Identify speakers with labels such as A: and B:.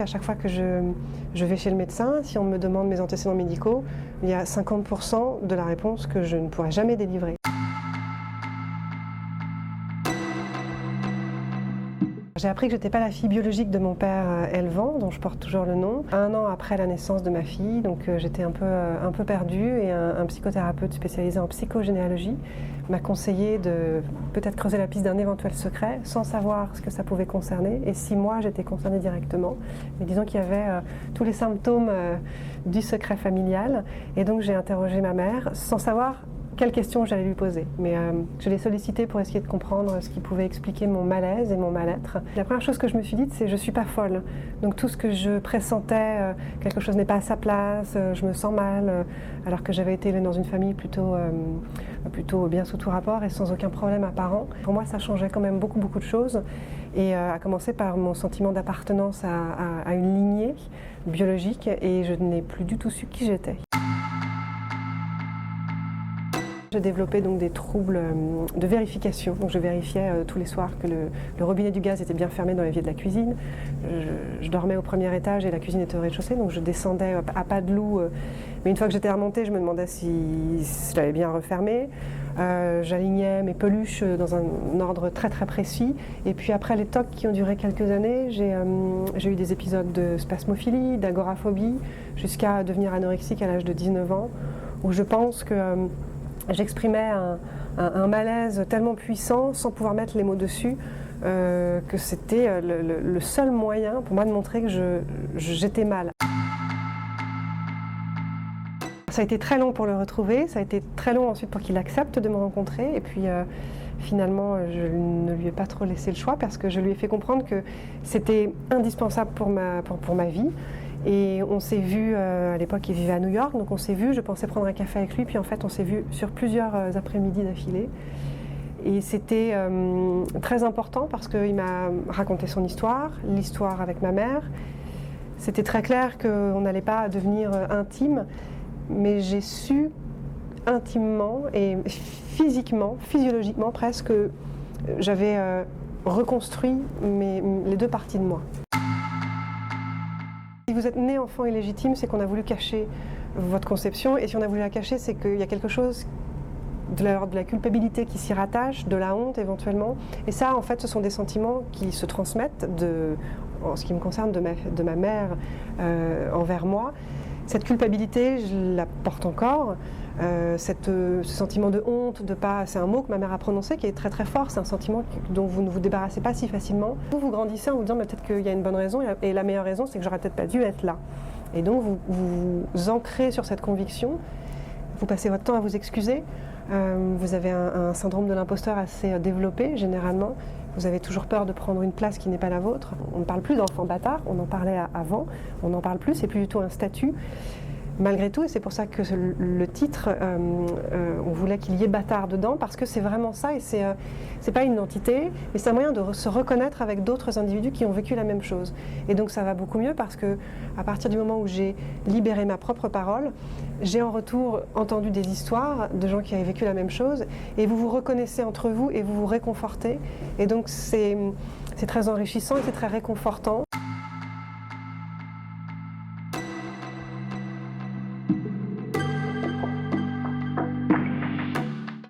A: À chaque fois que je vais chez le médecin, si on me demande mes antécédents médicaux, il y a 50% de la réponse que je ne pourrai jamais délivrer. J'ai appris que je n'étais pas la fille biologique de mon père élevant, dont je porte toujours le nom. 1 an après la naissance de ma fille, donc j'étais un peu perdue et un psychothérapeute spécialisé en psychogénéalogie m'a conseillé de peut-être creuser la piste d'un éventuel secret sans savoir ce que ça pouvait concerner et si moi j'étais concernée directement. Mais disons qu'il y avait tous les symptômes du secret familial et donc j'ai interrogé ma mère sans savoir quelles questions j'allais lui poser. Mais je l'ai sollicité pour essayer de comprendre ce qui pouvait expliquer mon malaise et mon mal-être. La première chose que je me suis dite, c'est je suis pas folle. Donc tout ce que je pressentais, quelque chose n'est pas à sa place, je me sens mal, alors que j'avais été élevée dans une famille plutôt bien sous tout rapport et sans aucun problème apparent. Pour moi, ça changeait quand même beaucoup de choses. Et à commencer par mon sentiment d'appartenance à une lignée biologique et je n'ai plus du tout su qui j'étais. J'ai développé donc des troubles de vérification. Donc je vérifiais tous les soirs que le robinet du gaz était bien fermé dans l'évier de la cuisine. Je dormais au premier étage et la cuisine était au rez-de-chaussée, donc je descendais à pas de loup. Mais une fois que j'étais remontée, je me demandais si je l'avais bien refermé. J'alignais mes peluches dans un ordre très précis. Et puis après les tocs qui ont duré quelques années, j'ai eu des épisodes de spasmophilie, d'agoraphobie, jusqu'à devenir anorexique à l'âge de 19 ans, où je pense que j'exprimais un malaise tellement puissant sans pouvoir mettre les mots dessus que c'était le seul moyen pour moi de montrer que j'étais mal. Ça a été très long pour le retrouver, ça a été très long ensuite pour qu'il accepte de me rencontrer et puis finalement je ne lui ai pas trop laissé le choix parce que je lui ai fait comprendre que c'était indispensable pour ma vie. Et on s'est vu, à l'époque il vivait à New York, donc on s'est vu, je pensais prendre un café avec lui, puis en fait on s'est vu sur plusieurs après-midi d'affilée. Et c'était très important parce qu'il m'a raconté son histoire, l'histoire avec ma mère. C'était très clair qu'on n'allait pas devenir intime, mais j'ai su intimement et physiquement, physiologiquement presque, j'avais reconstruit les 2 parties de moi. Si vous êtes né enfant illégitime, c'est qu'on a voulu cacher votre conception, et si on a voulu la cacher, c'est qu'il y a quelque chose de la culpabilité qui s'y rattache, de la honte éventuellement. Et ça, en fait, ce sont des sentiments qui se transmettent, en ce qui me concerne, de ma mère envers moi. Cette culpabilité, je la porte encore. Ce sentiment de honte, c'est un mot que ma mère a prononcé qui est très fort, c'est un sentiment dont vous ne vous débarrassez pas si facilement. Vous grandissez en vous disant peut-être qu'il y a une bonne raison et la meilleure raison c'est que j'aurais peut-être pas dû être là. Et donc vous vous ancrez sur cette conviction, vous passez votre temps à vous excuser, vous avez un syndrome de l'imposteur assez développé généralement, vous avez toujours peur de prendre une place qui n'est pas la vôtre. On ne parle plus d'enfant bâtard, on en parlait avant, on n'en parle plus, c'est plus du tout un statut. Malgré tout, et c'est pour ça que le titre, on voulait qu'il y ait bâtard dedans, parce que c'est vraiment ça, et c'est pas une identité, mais c'est un moyen de se reconnaître avec d'autres individus qui ont vécu la même chose. Et donc ça va beaucoup mieux parce que à partir du moment où j'ai libéré ma propre parole, j'ai en retour entendu des histoires de gens qui avaient vécu la même chose, et vous vous reconnaissez entre vous et vous vous réconfortez, et donc c'est très enrichissant et c'est très réconfortant.